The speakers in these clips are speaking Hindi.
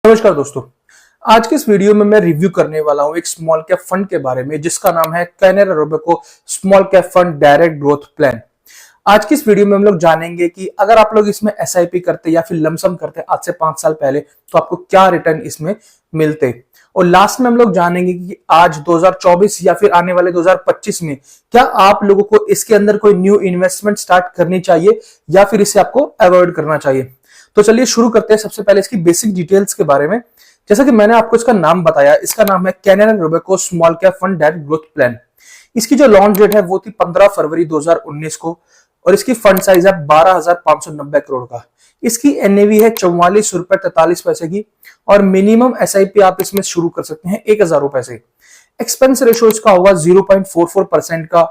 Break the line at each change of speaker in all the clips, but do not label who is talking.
नमस्कार दोस्तों, आज के इस वीडियो में मैं रिव्यू करने वाला हूं एक स्मॉल कैप फंड के बारे में जिसका नाम है Canara Robeco small cap fund direct growth plan. आज की इस वीडियो में हम लोग जानेंगे कि अगर आप लोग इसमें एसआईपी करते या फिर लमसम करते आज से 5 साल पहले तो आपको क्या रिटर्न इसमें मिलते, और लास्ट में हम लोग जानेंगे कि आज 2024 या फिर आने वाले 2025 में क्या आप लोगों को इसके अंदर कोई न्यू इन्वेस्टमेंट स्टार्ट करनी चाहिए या फिर इसे आपको अवॉइड करना चाहिए। तो चलिए शुरू करते हैं सबसे पहले इसकी बेसिक डिटेल्स के बारे में। जैसा कि मैंने आपको इसका नाम बताया, इसका नाम है Canara Robeco small cap fund direct growth plan. इसकी जो लॉन्च डेट है वो थी 15 फरवरी 2019 को और इसकी फंड साइज है 12,590 करोड़ का। इसकी एनएवी है 44 रुपए 43 पैसे की और मिनिमम एसआईपी आप इसमें शुरू कर सकते हैं 1,000 रुपए से। एक्सपेंस रेशियो इसका होगा 0.44% का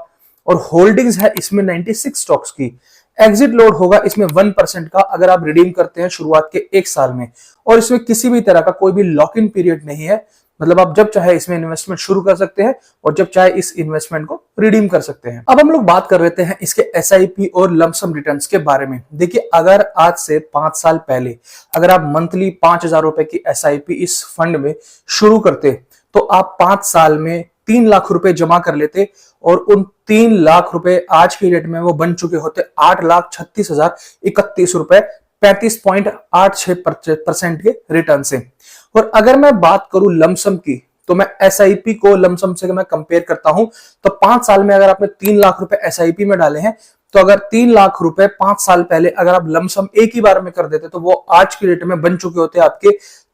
और होल्डिंग्स है इसमें 96 स्टॉक्स की। एग्जिट लोड होगा इसमें 1% का अगर आप रिडीम करते हैं शुरुआत के 1 साल में, और इसमें किसी भी तरह का कोई भी लॉक इन पीरियड नहीं है, मतलब आप जब चाहे इसमें इन्वेस्टमेंट शुरू कर सकते हैं और जब चाहे इस इन्वेस्टमेंट को रिडीम कर सकते हैं। अब हम लोग बात कर लेते हैं इसके एसआईपी और लमसम रिटर्न्स के बारे में। देखिए, अगर आज से 5 साल पहले अगर आप मंथली 5,000 रुपए की एसआईपी इस फंड में शुरू करते तो आप 5 साल में 3 लाख रुपए जमा कर लेते और उन 3 लाख रुपए आज की डेट में वो बन चुके होते 8,36,031 रुपए 35.86% के रिटर्न से। और अगर मैं बात करूं लमसम की, तो मैं एसआईपी को लमसम से मैं कंपेयर करता हूं तो 5 साल में अगर आपने 3 लाख रुपए एसआईपी में डाले हैं तो अगर 3 लाख रुपए 5 साल पहले अगर आप लमसम एक ही बार में कर देते तो वो आज की डेट में बन चुके होते आपके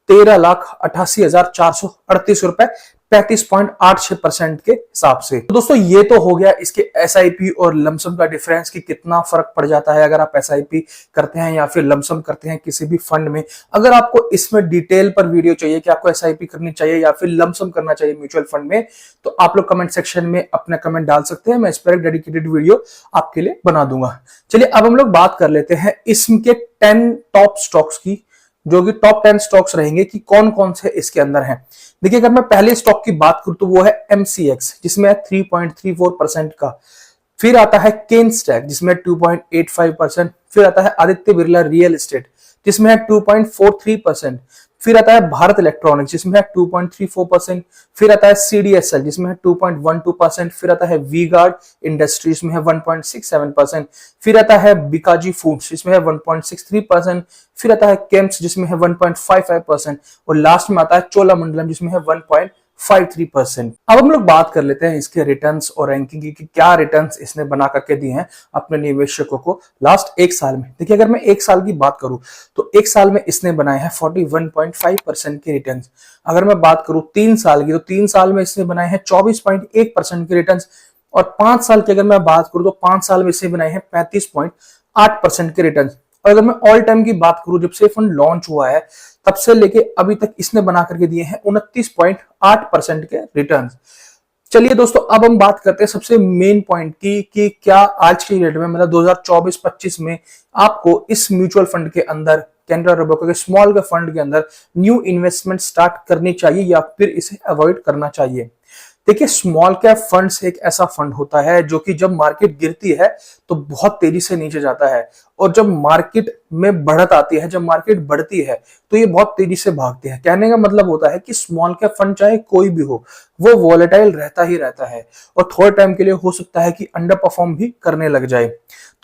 13,88,438 रुपए 35.86% के हिसाब से। तो दोस्तों, ये तो हो गया इसके एसआईपी और लमसम का डिफरेंस कि कितना फर्क पड़ जाता है अगर आप एसआईपी करते हैं या फिर लमसम करते हैं किसी भी फंड में। अगर आपको इसमें डिटेल पर वीडियो चाहिए कि आपको एसआईपी करनी चाहिए या फिर लमसम करना चाहिए म्यूचुअल फंड में, तो आप लोग कमेंट सेक्शन में अपना कमेंट डाल सकते हैं, मैं इस पर एक डेडिकेटेड वीडियो आपके लिए बना दूंगा। चलिए अब हम लोग बात कर लेते हैं इसके 10 टॉप स्टॉक्स की, जो कि टॉप 10 स्टॉक्स रहेंगे कि कौन कौन से इसके अंदर हैं। देखिए, अगर मैं पहले स्टॉक की बात करूं तो वो है एमसीएक्स जिसमें है 3.34% का। फिर आता है केनस्टैक जिसमें 2.85%। फिर आता है आदित्य बिरला रियल एस्टेट जिसमें है 2.43%। फिर आता है भारत इलेक्ट्रॉनिक्स जिसमें है 2.34%। फिर आता है सीडीएसएल जिसमें है 2.12%। फिर आता है वी गार्ड इंडस्ट्रीज में है 1.67%। फिर आता है बिकाजी फूड्स जिसमें है 1.63%। फिर आता है केम्स जिसमें है 1.55% और लास्ट में आता है चोलामंडलम जिसमें है 1.53%। अब हम लोग बात कर लेते हैं इसके रिटर्न्स और रैंकिंग की कि क्या रिटर्न्स इसने बना करके दिए हैं अपने निवेशकों को लास्ट 1 साल में। देखिए, अगर मैं 1 साल की बात करूं तो 1 साल में इसने बनाए हैं 41.5% के रिटर्न्स। अगर मैं बात करूं 3 साल की तो 3 साल में इसने बनाए हैं 24.1% के रिटर्न्स, और 5 साल की अगर मैं बात करूं तो 5 साल में इसने बनाए हैं 35.8% के रिटर्न्स। और अगर मैं ऑल टाइम की बात करूं, जब से फंड लॉन्च हुआ है तब से लेके अभी तक इसने बना करके दिए हैं 29.8% के रिटर्न्स। चलिए दोस्तों, अब हम बात करते हैं सबसे मेन पॉइंट की कि क्या आज की डेट में मतलब 2024-25 में आपको इस म्यूचुअल फंड के अंदर कैनरा रोबेको के स्मॉल के फंड के अंदर न्यू इन्वेस्टमेंट स्टार्ट करनी चाहिए या फिर इसे अवॉइड करना चाहिए। देखिए, स्मॉल कैप फंड्स एक ऐसा फंड होता है जो कि जब मार्केट गिरती है तो बहुत तेजी से नीचे जाता है, और जब मार्केट में बढ़त आती है, जब मार्केट बढ़ती है तो ये बहुत तेजी से भागते हैं। कहने का मतलब होता है कि स्मॉल कैप फंड चाहे कोई भी हो वो वॉलेटाइल रहता ही रहता है और थोड़े टाइम के लिए हो सकता है कि अंडर परफॉर्म भी करने लग जाए।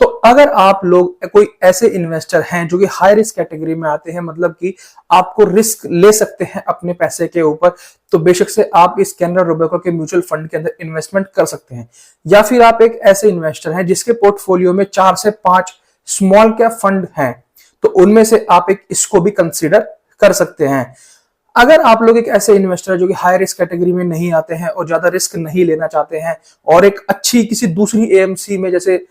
तो अगर आप लोग कोई ऐसे इन्वेस्टर हैं जो कि हाई रिस्क कैटेगरी में आते हैं, मतलब कि आपको रिस्क ले सकते हैं अपने पैसे के ऊपर, तो बेशक से आप इस कैनरा रोबेको के म्यूचुअल फंड के अंदर इन्वेस्टमेंट कर सकते हैं। या फिर आप एक ऐसे इन्वेस्टर हैं जिसके पोर्टफोलियो में 4 से 5 स्मॉल कैप फंड हैं, तो उनमें से आप एक इसको भी कंसीडर कर सकते हैं। अगर आप लोग एक ऐसे इन्वेस्टर जो कि हाई रिस्क कैटेगरी में नहीं आते हैं और ज्यादा रिस्क नहीं लेना चाहते हैं और एक अच्छी किसी दूसरी एएमसी में जैसे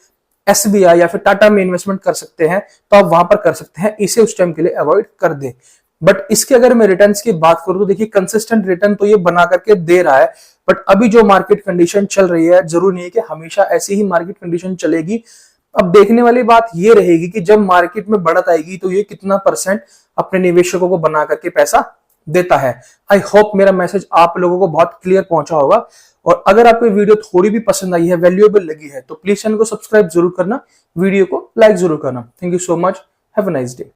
एसबीआई या फिर टाटा में इन्वेस्टमेंट कर सकते हैं, तो आप वहां पर कर सकते हैं, इसे उस टाइम के लिए अवॉइड कर दे। बट इसके अगर मैं रिटर्न्स की बात करूं तो देखिए, कंसिस्टेंट रिटर्न तो ये बना करके दे रहा है, बट अभी जो मार्केट कंडीशन चल रही है जरूरी नहीं है कि हमेशा ऐसी ही मार्केट कंडीशन चलेगी। अब देखने वाली बात ये रहेगी कि जब मार्केट में बढ़त आएगी तो ये कितना परसेंट अपने निवेशकों को बना करके पैसा देता है। आई होप मेरा मैसेज आप लोगों को बहुत क्लियर पहुंचा होगा, और अगर आपको वीडियो थोड़ी भी पसंद आई है, वैल्यूएबल लगी है, तो प्लीज चैनल को सब्सक्राइब जरूर करना, वीडियो को लाइक जरूर करना। Thank you so much, have a nice day.